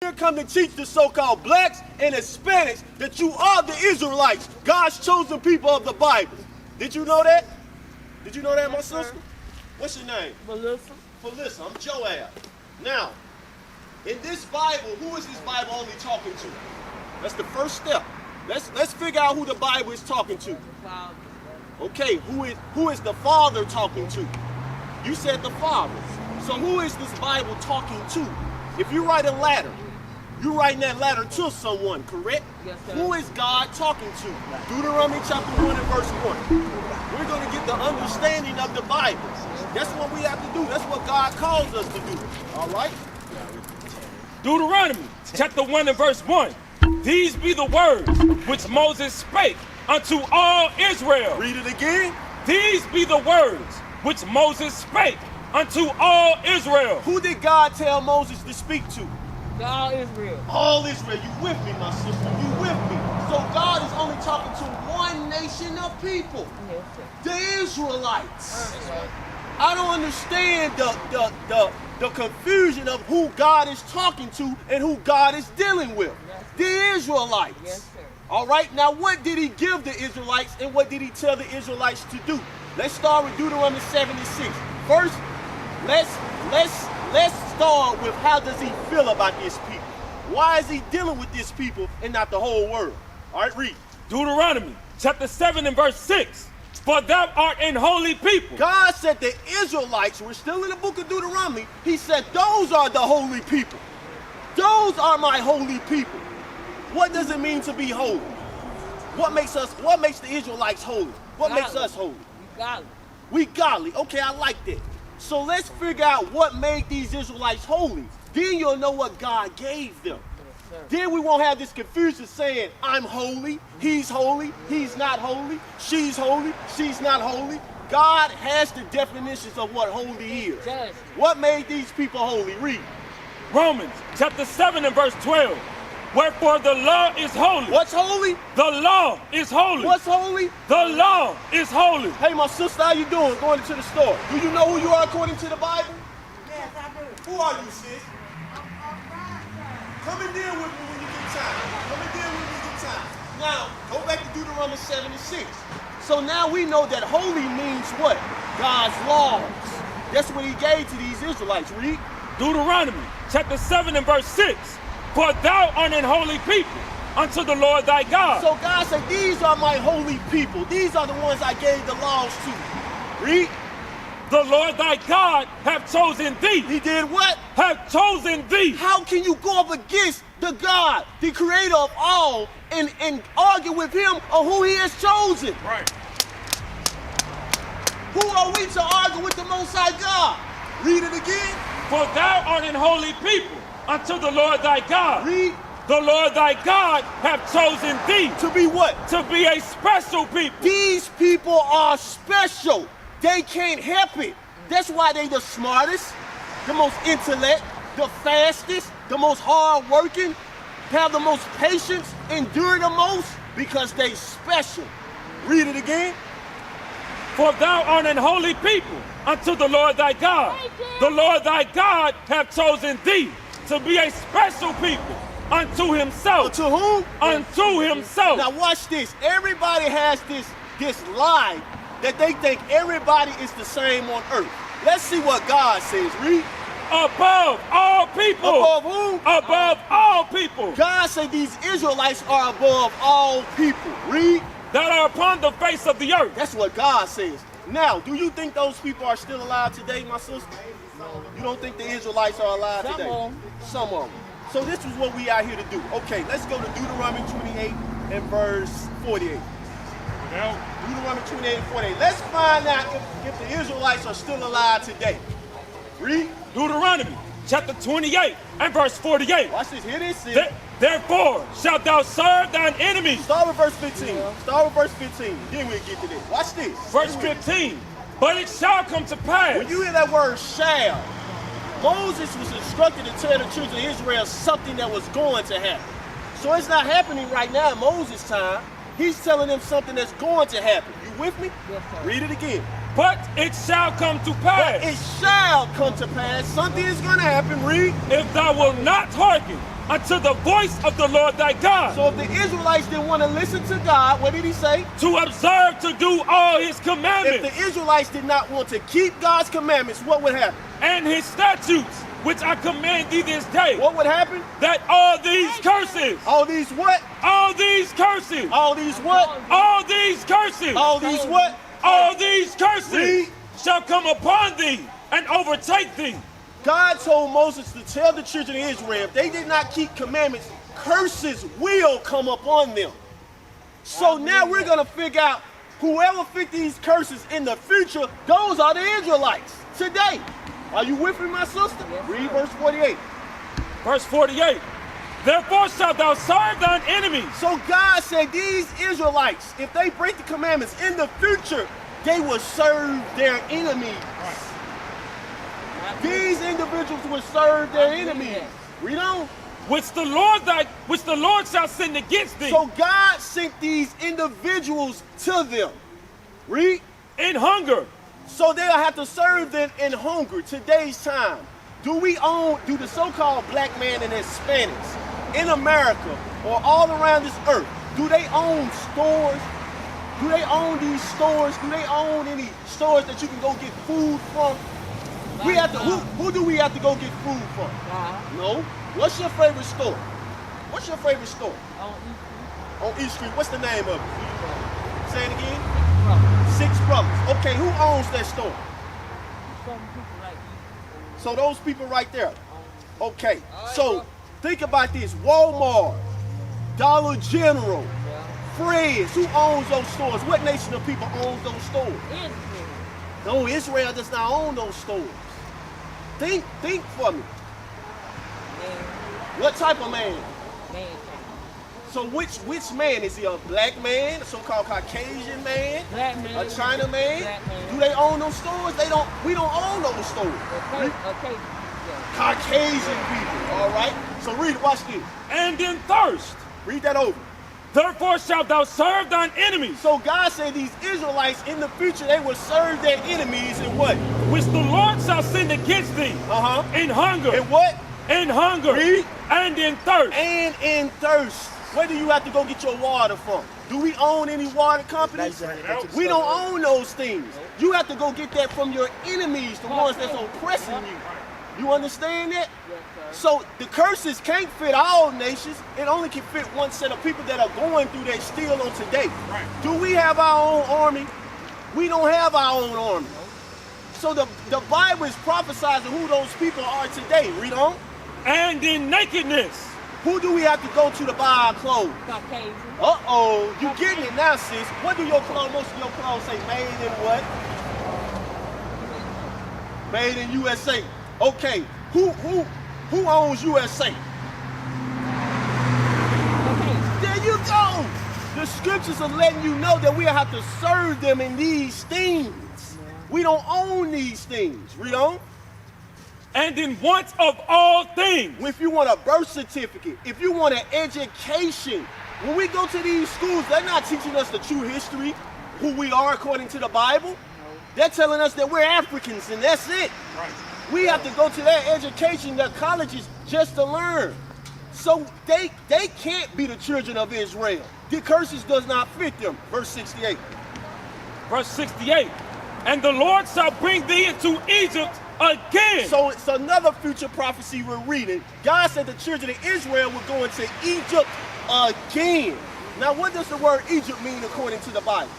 here come to teach the so-called blacks and Hispanics that you are the Israelites, God's chosen people of the Bible. Did you know that? Did you know that, my sister? What's your name? Melissa. Melissa, I'm Joab. Now, in this Bible, who is this Bible only talking to? That's the first step. Let's figure out who the Bible is talking to. Okay, who is the Father talking to? You said the Father. So who is this Bible talking to? If you write a letter, you're writing that letter to someone, correct? Yes, sir. Who is God talking to? Deuteronomy chapter 1 and verse 1. We're going to get the understanding of the Bible. That's what we have to do. That's what God calls us to do. All right? Deuteronomy chapter 1 and verse 1. These be the words which Moses spake unto all Israel. Read it again. These be the words which Moses spake unto all Israel. Who did God tell Moses to speak to? All Israel. All Israel. You with me, my sister? You with me? So God is only talking to one nation of people. Yes, sir. The Israelites. I don't understand the confusion of who God is talking to and who God is dealing with. Yes, The Israelites. Yes, sir. All right, now what did he give the Israelites and what did he tell the Israelites to do? Let's start with Deuteronomy 76. First, let's start with how does he feel about this people? Why is he dealing with this people and not the whole world? All right, read. Deuteronomy chapter 7 and verse 6. For thou art an holy people. God said the Israelites, we're still in the book of Deuteronomy, he said those are the holy people. Those are my holy people. What does it mean to be holy? What makes the Israelites holy? What makes us holy? Godly. We godly. Okay, I like that. So let's figure out what made these Israelites holy. Then you'll know what God gave them. Then we won't have this confusion saying, I'm holy, he's not holy, she's not holy. God has the definitions of what holy is. Judge. What made these people holy? Read. Romans chapter 7 and verse 12. Wherefore the law is holy. What's holy? The law is holy. What's holy? The law is holy. Hey, my sister, how you doing going into the store? Do you know who you are according to the Bible? Yes, I do. Who are you, sis? I'm fine, sir. Come and deal with me when you get time. Come and deal with me when you get time. Now, go back to Deuteronomy 76. So now we know that holy means what? God's laws. That's what he gave to these Israelites. Read. Deuteronomy chapter 7 and verse 6. For thou art an holy people unto the Lord thy God. So God said, these are my holy people. These are the ones I gave the laws to. Read. The Lord thy God hath chosen thee. He did what? Hath chosen thee. How can you go up against the God, the creator of all, and argue with him on who he has chosen? Right. Who are we to argue with the Most High God? Read it again. For thou art an holy people unto the Lord thy God. Read. The Lord thy God hath chosen thee. To be what? To be a special people. These people are special. They can't help it. That's why they the smartest, the most intellect, the fastest, the most hard-working, have the most patience, endure the most, because they special. Read it again. For thou art an holy people unto the Lord thy God. The Lord thy God hath chosen thee to be a special people unto himself. To whom? Unto himself. Now watch this. Everybody has this lie that they think everybody is the same on earth. Let's see what God says. Read. Above all people. Above whom? Above all people. God said these Israelites are above all people. Read. That are upon the face of the earth. That's what God says. Now, do you think those people are still alive today, my sister? You don't think the Israelites are alive Some today? of them. Some of them. So this is what we out here to do. Okay, let's go to Deuteronomy 28 and verse 48. Deuteronomy 28 and 48. Let's find out if the Israelites are still alive today. Read. Deuteronomy chapter 28 and verse 48. Watch this. Here this is. Therefore shalt thou serve thine enemies. Start with verse 15. Start with verse 15. Then we'll get to this. Watch this. Verse 15. But it shall come to pass. When you hear that word shall, Moses was instructed to tell the children of Israel something that was going to happen. So it's not happening right now in Moses' time. He's telling them something that's going to happen. You with me? Yes, sir. Read it again. But it shall come to pass. But it shall come to pass. Something is going to happen. Read. If thou wilt not hearken unto the voice of the Lord thy God. So if the Israelites didn't want to listen to God, what did he say? To observe to do all his If commandments the Israelites did not want to keep God's commandments, what would happen? and his statutes, which I command thee this day, What would happen? that all these curses, All these what? all these curses, All these what? all these curses, All these what? all these curses Read. shall come upon thee and overtake thee. God told Moses to tell the children of Israel, if they did not keep commandments, curses will come upon them. So now we're going to figure out whoever fit these curses in the future, those are the Israelites today. Are you with me, my sister? Read verse 48. Verse 48, therefore shalt thou serve thine enemies. So God said these Israelites, if they break the commandments in the future, they will serve their enemies. These individuals will serve their enemies. Read on. Which the Lord shall send against thee So God sent these individuals to them. Read. in hunger, So they'll have to serve them in hunger. Today's time. Do the so-called black man and Hispanics in America or all around this earth, do they own stores? Do they own these stores? Do they own any stores that you can go get food from? We have to. Who do we have to go get food from? No. What's your favorite store? What's your favorite store? On East Street. What's the name of it? Say it again. Six Brothers. Okay, who owns that store? So those people right there. Okay. So think about this. Walmart, Dollar General, Fred's. Who owns those stores? What nation of people owns those stores? No, Israel does not own those stores. Think for me. What type of man? So which man? Is he a black man, a so-called Caucasian man, Black man. a China man? Black man. Do they own those stores? We don't own those stores. Okay. Caucasian people, all right? So read it, watch this. and in thirst. Read that over. Therefore shalt thou serve thine enemies, So God said these Israelites in the future, they will serve their enemies in what? which the Lord shall send against thee Uh-huh. in hunger, In what? in hunger, Read. and in thirst. And in thirst. Where do you have to go get your water from? Do we own any water companies? We don't own those things. You have to go get that from your enemies, the ones that's oppressing you. You understand that? So the curses can't fit all nations. It only can fit one set of people that are going through that still on today. Do we have our own army? We don't have our own army. So the Bible is prophesizing who those people are today. Read on. And in nakedness, Who do we have to go to buy our clothes? Caucasian. Uh-oh, you getting it now, sis. What do your clothes, most of your clothes say? Made in what? Made in USA. Okay, who owns USA? There you go. The scriptures are letting you know that we have to serve them in these things. We don't own these things. Read on. and in want of all things. If you want a birth certificate, if you want an education, when we go to these schools, they're not teaching us the true history, who we are according to the Bible. They're telling us that we're Africans and that's it. We have to go to their education, their colleges, just to learn. So they can't be the children of Israel. The curses does not fit them. Verse 68. Verse 68, and the Lord shall bring thee into Egypt again. So it's another future prophecy we're reading. God said the children of Israel were going to Egypt again. Now what does the word Egypt mean according to the Bible?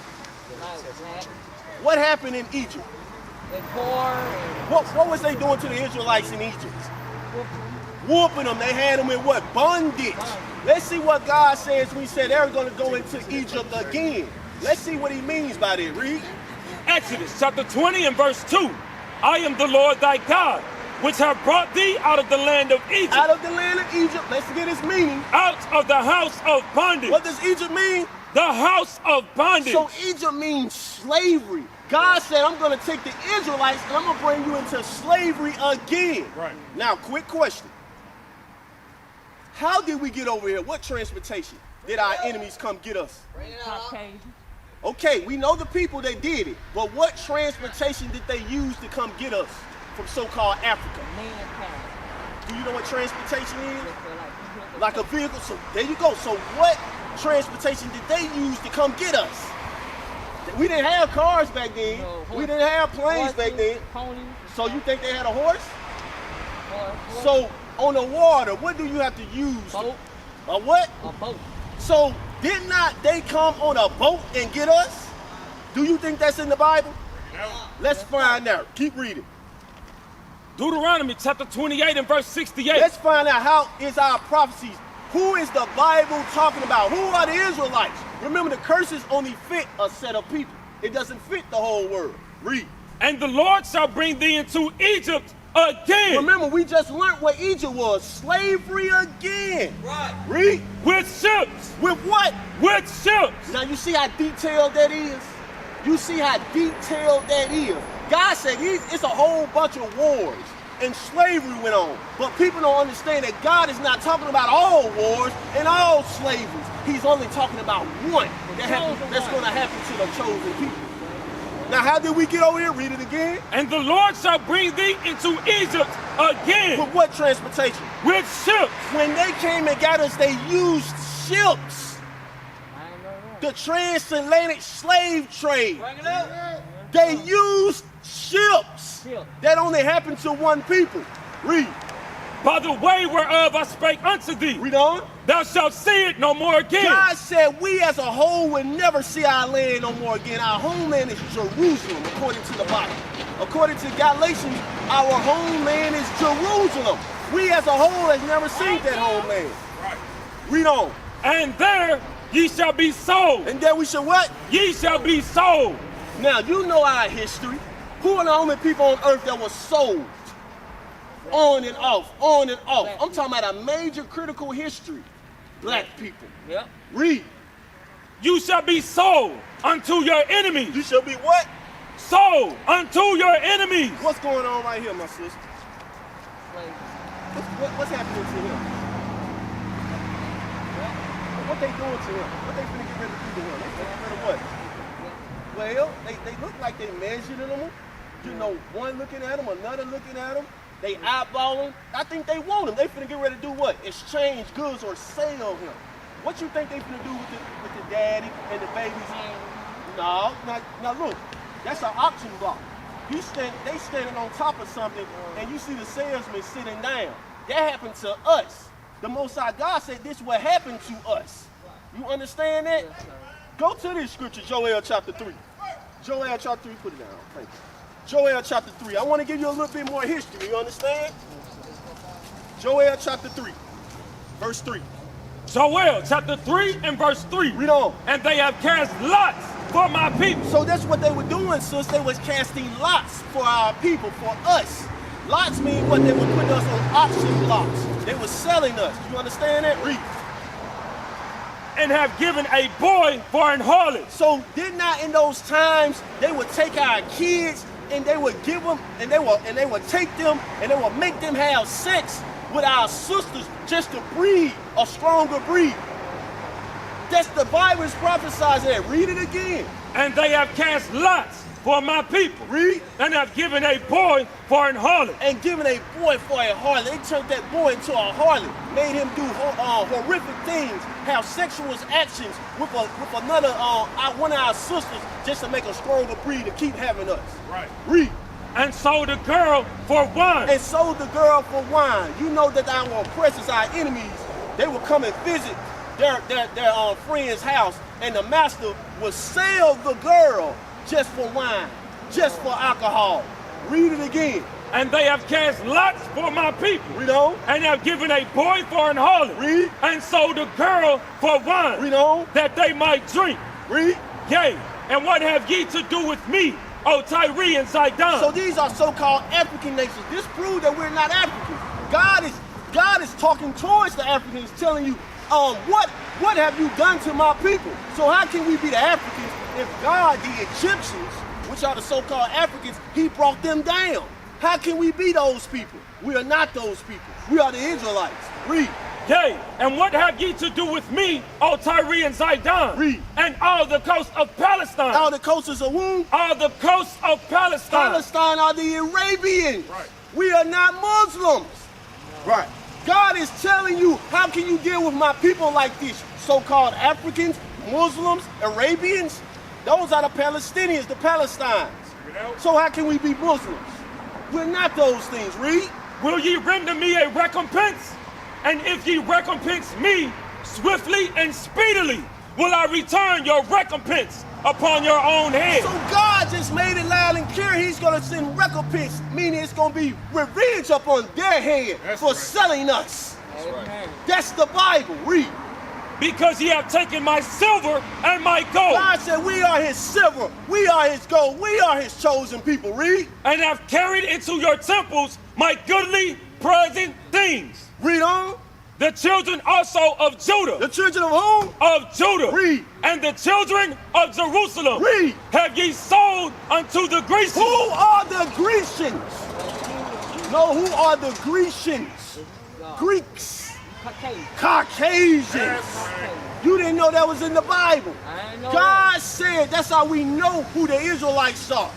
What happened in Egypt? What was they doing to the Israelites in Egypt? Whooping them. They had them in what? Bondage. Let's see what God says when he said they're going to go into Egypt again. Let's see what he means by that. Read. Exodus chapter 20 and verse 2. I am the Lord thy God, which have brought thee out of the land of Egypt. Out of the land of Egypt. Let's get his meaning. Out of the house of bondage. What does Egypt mean? The house of bondage. So Egypt means slavery. God said, I'm going to take the Israelites and I'm going to bring you into slavery again. Right. Now, quick question. How did we get over here? What transportation did our enemies come get us? Caucasian. Okay, we know the people that did it, but what transportation did they use to come get us from so-called Africa? Mankind. Do you know what transportation is? So like Like a vehicle. So there you go. So what transportation did they use to come get us? We didn't have cars back then. No, We didn't have planes back then. Ponies. So you think they had a horse? Horse. So on the water, what do you have to use? Boat. A what? A boat. So did not they come on a boat and get us? Do you think that's in the Bible? No. Let's find out. Keep reading. Deuteronomy chapter 28 and verse 68. Let's find out how is our prophecies. Who is the Bible talking about? Who are the Israelites? Remember, the curses only fit a set of people. It doesn't fit the whole world. Read. And the Lord shall bring thee into Egypt again. Remember, we just learned what Egypt was. Slavery again. Right. Read. With ships. With what? With ships. Now you see how detailed that is? You see how detailed that is? God said it's a whole bunch of wars and slavery went on. But people don't understand that God is not talking about all wars and all slaveries. He's only talking about one that's going to happen to the chosen people. Now how did we get over here? Read it again. And the Lord shall bring thee into Egypt again. With what transportation? With ships. When they came and got us, they used ships. I ain't know that. The transatlantic slave trade. Bring it up. They used ships. Ships. That only happened to one people. Read. By the way whereof I spake unto thee. Read on. Thou shalt see it no more again. God said we as a whole will never see our land no more again. Our homeland is Jerusalem, according to the Bible. According to Galatians, our homeland is Jerusalem. We as a whole has never seen that homeland. Right. Read on. And there ye shall be sold. And then we should what? Ye shall be sold. Now, you know our history. Who are the only people on earth that was sold? On and off, on and off. I'm talking about a major critical history. Black people. Yep. Read. You shall be sold unto your enemies. You shall be what? Sold unto your enemies. What's going on right here, my sister? Slavery. What's happening to him? What they doing to him? What they finna get ready to do to him? They finna get rid of what? Well, they look like they measuring him. You know, one looking at him, another looking at him. They eyeballing. I think they want him. They finna get ready to do what? Exchange goods or sell him. What you think they finna do with the daddy and the babies? No, now look, that's an auction block. They standing on top of something, and you see the salesman sitting down. That happened to us. The Most High God said this will happen to us. You understand that? Yes, sir. Go to this scripture, Joel chapter 3. Joel chapter 3, put it down. Thank you. Joel chapter 3. I want to give you a little bit more history, you understand? Joel chapter 3, verse 3. Joel chapter 3 and verse 3. Read on. And they have cast lots for my people. So that's what they were doing, sis. They was casting lots for our people, for us. Lots mean what? They were putting us on auction blocks. They were selling us. You understand that? Read. And have given a boy for an harlot. So did not in those times they would take our kids and they would give them and they would take them and they would make them have sex with our sisters just to breed a stronger breed. That's the Bible is prophesizing that. Read it again. And they have cast lots for my people. Read. And have given a boy for an harlot. And given a boy for a harlot. They turned that boy into a harlot, made him do horrific things, have sexual actions with another one of our sisters just to make a stronger breed to keep having us. Right. Read. And sold the girl for wine. And sold the girl for wine. You know that our oppressors, our enemies, they would come and visit their friend's house, and the master would sell the girl just for wine, just for alcohol. Read it again. And they have cast lots for my people. Read on. And have given a boy for an harlot. Read. And sold a girl for wine. Read on. That they might drink. Read. Yea, and what have ye to do with me, O Tyre and Zidon? So these are so-called African nations. This proves that we're not Africans. God is talking towards the Africans, telling you, what have you done to my people? So how can we be the Africans if God, the Egyptians, which are the so-called Africans, he brought them down? How can we be those people? We are not those people. We are the Israelites. Read. Yea, and what have ye to do with me, O Tyre and Zidon? Read. And all the coast of Palestine. All the coasts of whom? All the coast of Palestine. Palestine are the Arabians. Right. We are not Muslims. Right. God is telling you, how can you deal with my people like this? So-called Africans, Muslims, Arabians, those are the Palestinians, the Palestines. So how can we be Muslims? We're not those things, read. Will ye render me a recompense? And if ye recompense me swiftly and speedily, will I return your recompense upon your own head. So God just made it loud and clear he's going to send recompense, meaning it's going to be revenge upon their head for selling us. That's right. That's the Bible. Read. Because ye have taken my silver and my gold. God said we are his silver, we are his gold, we are his chosen people. Read. And have carried into your temples my goodly present things. Read on. The children also of Judah. The children of whom? Of Judah. Read. And the children of Jerusalem. Read. Have ye sold unto the Grecians. Who are the Grecians? No, who are the Grecians? Greeks. Caucasians. You didn't know that was in the Bible. God said that's how we know who the Israelites are.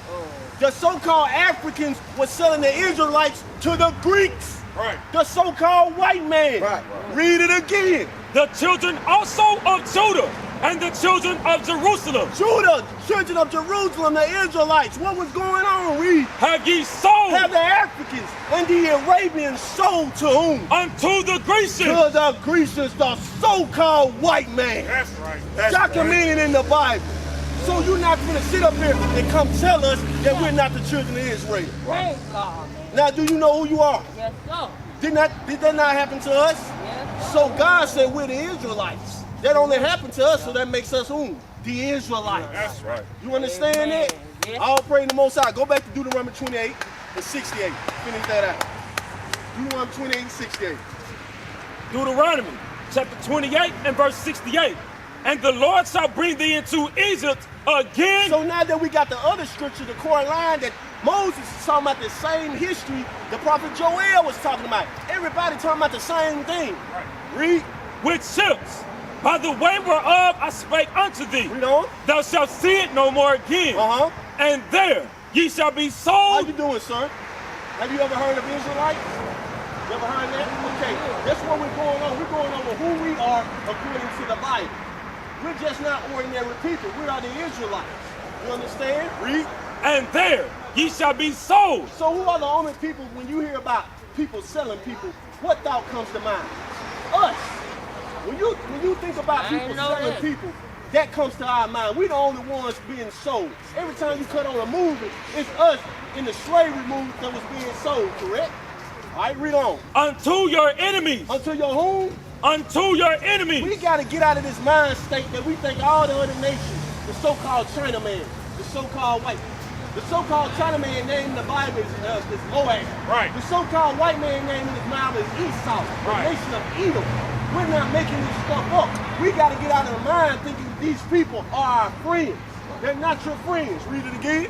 The so-called Africans were selling the Israelites to the Greeks. Right. The so-called white man. Right. Read it again. The children also of Judah and the children of Jerusalem. Judah, children of Jerusalem, the Israelites. What was going on? Read. Have ye sold. Have the Africans and the Arabians sold to whom? Unto the Grecians. To the Grecians, the so-called white man. That's right. That's documented in the Bible. So you're not going to sit up here and come tell us that we're not the children of Israel. Praise God. Now, do you know who you are? Yes, sir. Did that not happen to us? Yes, So God said we're the Israelites. That only happened to us, so that makes us whom? The Israelites. That's right. You understand Amen. that? Yes. All praise the Most High. Go back to Deuteronomy 28 and 68. Finish that out. Deuteronomy 28 and 68. Deuteronomy chapter 28 and verse 68. And the Lord shall bring thee into Egypt again. So now that we got the other scripture, the core line that Moses is talking about the same history the prophet Joel was talking about. Everybody talking about the same thing. Right. Read. With ships, by the way whereof I spake unto thee. Read on. Thou shalt see it no more again. And there ye shall be How sold. you doing, sir? Have you ever heard of Israelites? You ever heard that? Okay, that's what we're going on. We're going over who we are according to the Bible. We're just not ordinary people. We are the Israelites. You understand? Read. And there ye shall be sold. So who are the only people, when you hear about people selling people, what thought comes to mind? Us. When you think about people selling people, that comes to our mind. We're the only ones being sold. Every time you cut on a movie, it's us in the slavery movie that was being sold, correct? All right, read on. Unto your enemies. Unto your whom? Unto your enemies. We got to get out of this mind state that we think all the other nations, the so-called Chinaman, the so-called white, the so-called Chinaman name in the Bible is Moab. Right. The so-called white man name in his Bible is Esau, the nation of Edom. We're not making this stuff up. We got to get out of the mind thinking these people are our friends. They're not your friends. Read it again.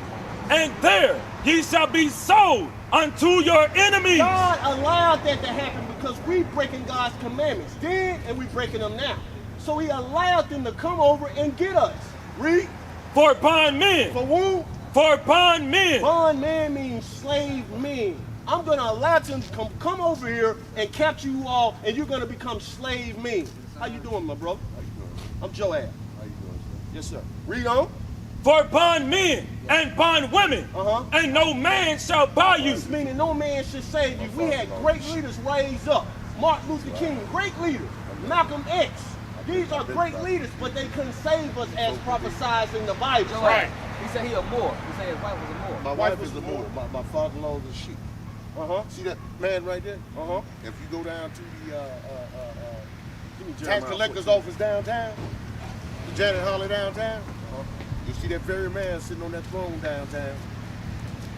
And there ye shall be sold unto your enemies. God allowed that to happen because we breaking God's commandments then and we breaking them now. So he allowed them to come over and get us. Read. For bondmen. For whom? For bondmen. Bondman means slave men. I'm going to allow them to come over here and capture you all, and you're going to become slave men. How you doing, my brother? How you doing? I'm Joab. How you doing, sir? Yes, sir. Read on. For bondmen and bondwomen, and no man shall buy you. This meaning no man should save you. We had great leaders raised up. Martin Luther King, great leader. Malcolm X. These are great leaders, but they couldn't save us as prophesied in the Bible. Right. He said he a Moor. He said his wife was a Moor. My wife is a Moor. My father-in-law is a sheep. See that man right there? If you go down to the tax collector's office downtown, the Janet Holly downtown, you see that very man sitting on that throne downtown.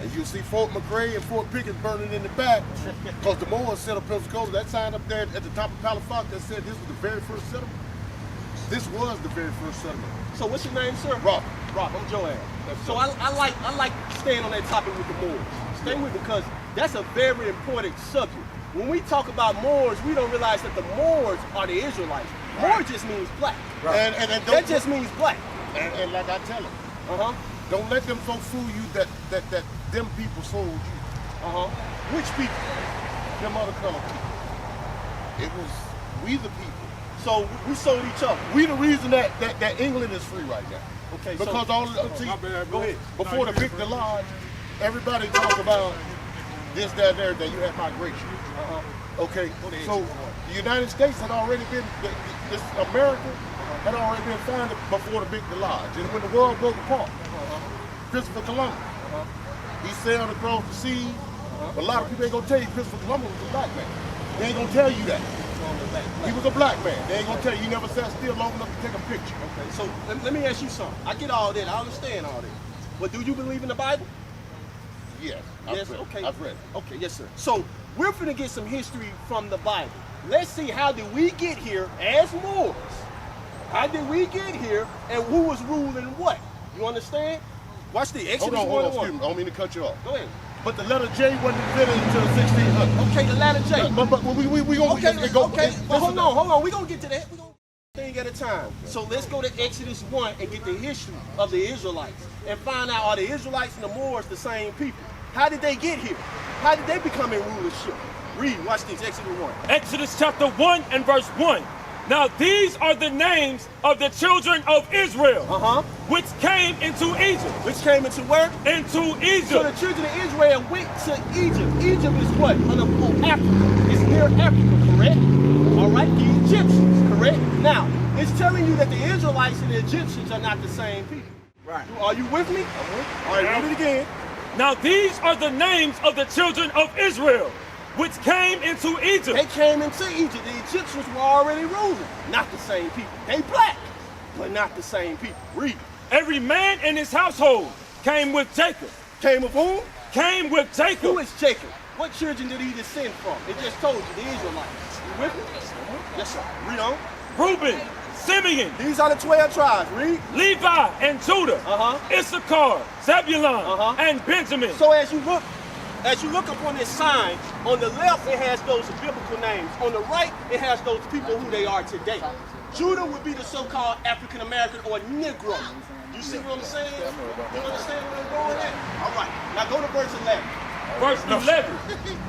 And you'll see Fort McRae and Fort Pickens burning in the back because the Moors set up Pensacola. That sign up there at the top of Palafox that said this was the very first settlement. This was the very first settlement. So what's your name, sir? Rob. Rob, I'm Joab. So I like staying on that topic with the Moors. Stay with it because that's a very important subject. When we talk about Moors, we don't realize that the Moors are the Israelites. Moor just means black. Right. And that just means black. And like I tell them, don't let them folks fool you that them people sold you. Which people? Them other color people. It was we the people. So we sold each other. We the reason that England is free right now. Okay, Because so, all the see, go ahead. before the big lodge, everybody talk about this, that, and everything. You had migration. Okay, so the United States had already been, this America had already been founded before the big lodge. And when the world broke apart, Christopher Columbus, he sailed across the sea. But a lot of people ain't gonna tell you Christopher Columbus was a black man. They ain't gonna tell you that. He was a black man. They ain't gonna tell you he never sat still long enough to take a picture. Okay, so let me ask you something. I get all that. I understand all that. But do you believe in the Bible? Yes. Yes, okay. I've read it. Okay, yes, sir. So we're finna get some history from the Bible. Let's see, how did we get here as Moors? How did we get here, and who was ruling what? You understand? Watch the Exodus 1:1. Hold on, excuse me. I don't mean to cut you off. Go ahead. But the letter J wasn't invented until 1600. Okay, the letter J. But we gonna Okay, go. okay. But hold on. We're gonna get to that. We're gonna thing at a time. So let's go to Exodus 1 and get the history of the Israelites and find out, are the Israelites and the Moors the same people? How did they get here? How did they become in rulership? Read, watch this, Exodus 1. Exodus chapter 1 and verse 1. Now these are the names of the children of Israel, which came into Egypt. Which came into where? Into Egypt. So the children of Israel went to Egypt. Egypt is what? On Africa. It's near Africa, correct? All right, the Egyptians, correct? Now, it's telling you that the Israelites and the Egyptians are not the same people. Right. Are you with me? All right, read it again. Now these are the names of the children of Israel, which came into Egypt. They came into Egypt. The Egyptians were already ruling. Not the same people. They black, but not the same people. Read. Every man in his household came with Jacob. Came of whom? Came with Jacob. Who is Jacob? What children did he descend from? It just told you, the Israelites. You with me? Yes, sir. Read on. Reuben, Simeon, These are the 12 tribes. Read. Levi, and Judah. Issachar, Zebulun, and Benjamin. So as you look upon this sign, on the left it has those biblical names. On the right, it has those people who they are today. Judah would be the so-called African American or Negro. You see what I'm saying? You understand where I'm going at? All right. Now go to verse 11. Verse 11.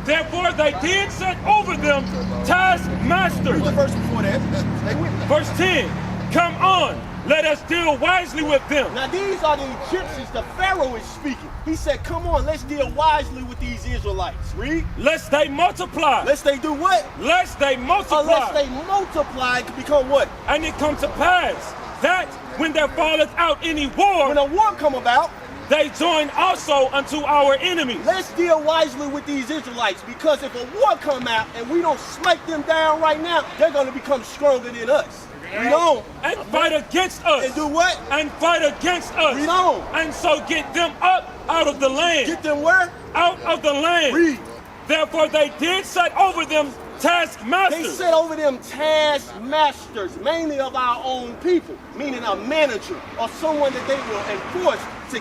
Therefore they did set over them taskmasters. Read the verse before that. Stay with me. Verse 10. Come on, let us deal wisely with them. Now these are the Egyptians. The Pharaoh is speaking. He said, come on, let's deal wisely with these Israelites. Read. Lest they multiply. Lest they do what? Lest they multiply. Unless they multiply to become what? And it come to pass that when there falleth out any war, When a war come about, they join also unto our enemies. let's deal wisely with these Israelites, because if a war come out and we don't smite them down right now, they're going to become stronger than us. Read on. And fight against us. And do what? And fight against us. Read on. And so get them up out of the land. Get them where? Out of the land. Read. Therefore they did set over them They taskmasters. set over them taskmasters, mainly of our own people, meaning a manager or someone that they will enforce to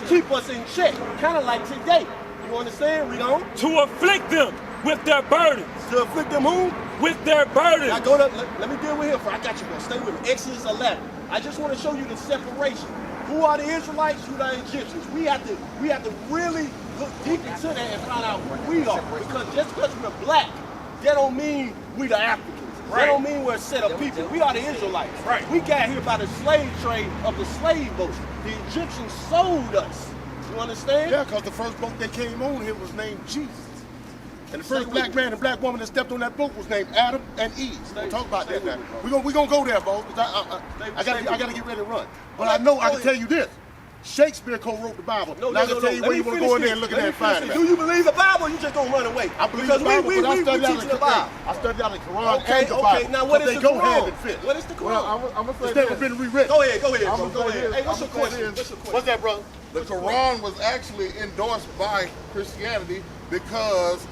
keep us in check, kind of like today. You understand? Read on. To afflict them with their burdens. To afflict them who? With their burdens. Now go to, let me deal with him, for I got you, bro. Stay with me. Exodus 11. I just want to show you the separation. Who are the Israelites? Who are the Egyptians? We have to really look deep into that and find out who we are. Because just because we're black, that don't mean we the Africans. That don't mean we're a set of people. We are the Israelites. Right. We got here by the slave trade of the slave boats. The Egyptians sold us. You understand? Yeah, because the first boat that came on here was named Jesus. And the first black man and black woman that stepped on that boat was named Adam and Eve. We'll talk about that now. We're gonna go there, folks. I gotta get ready to run. But I know I can tell you this. Shakespeare co-wrote the Bible. No, Now I can tell you Let where me you want to finish go in there this. and look at Let that me and find finish it. this. Do you believe the Bible, or you just gonna run away? I believe because the Bible, we but I studied out teaching the Bible. I studied out the Quran Okay, and the Bible. okay. Now what is they the go Quran? hand in fist. What is the Quran? Well, I'm gonna say It's never this. been rewritten. Go ahead, bro. I'ma Go say ahead. this. Hey, what's your I'ma say question? this. What's your question? What's that, brother? The Quran was actually endorsed by Christianity because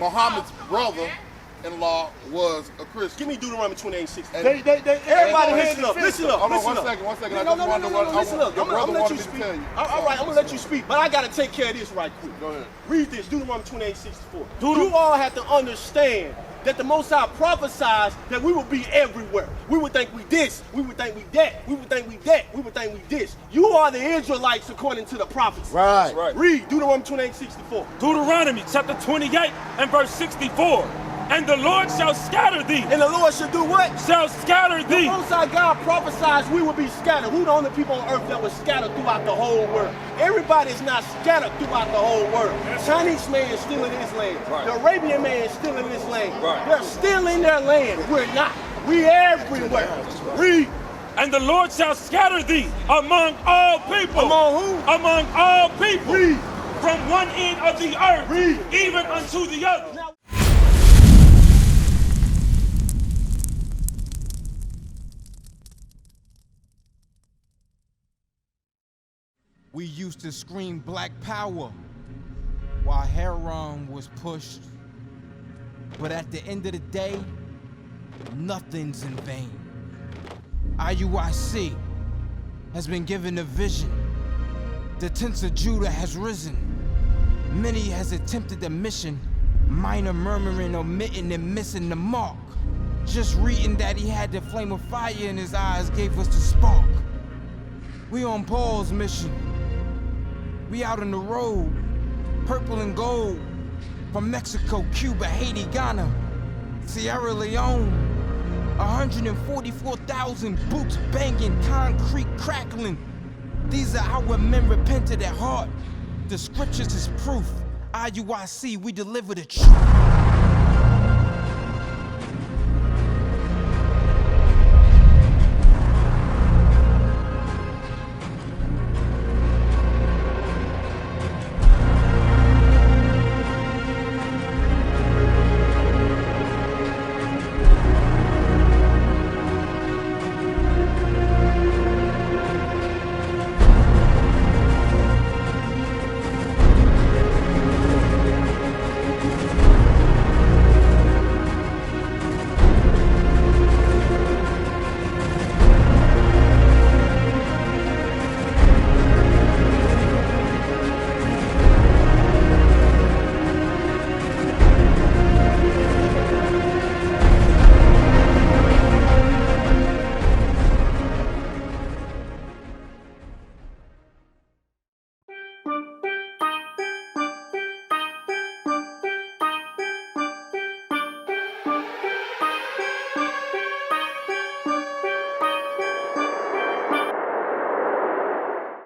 Muhammad's brother-in-law was a Christian. Give me Deuteronomy 28:16. Everybody listen up. Listen up. Hold on, Listen one up. second. No, I just wanted to listen up. your I'm brother gonna let wanted you me to speak. tell you. All right, I'm gonna let you speak, but I gotta take care of this right quick. Go ahead. Read this, Deuteronomy 28:64. You all have to understand that the Most High prophesies that we will be everywhere. We would think we this, we would think we that, we would think we that, we would think we this. You are the Israelites according to the prophecy. Right. Right. Read Deuteronomy 28:64. Deuteronomy chapter 28 and verse 64. And the Lord shall scatter thee. And the Lord should do what? Shall scatter The thee. Most High God prophesies we will be scattered. Who the only people on earth that was scattered throughout the whole world? Everybody is not scattered throughout the whole world. Chinese man is still in his land. Right. The Arabian man is still in his land. Right. They're still in their land. We're not. We everywhere. Read. And the Lord shall scatter thee among all people. Among who? Among all people. Read. From one end of the earth, Read. even unto the other. Now, we used to scream black power while Heron was pushed. But at the end of the day, nothing's in vain. IUIC has been given a vision. The tents of Judah has risen. Many has attempted the mission, minor murmuring, omitting, and missing the mark. Just reading that he had the flame of fire in his eyes gave us the spark. We on Paul's mission. We out on the road, purple and gold, from Mexico, Cuba, Haiti, Ghana, Sierra Leone. 144,000 boots banging, concrete crackling. These are our men repented at heart. The scriptures is proof. IUIC, we deliver the truth.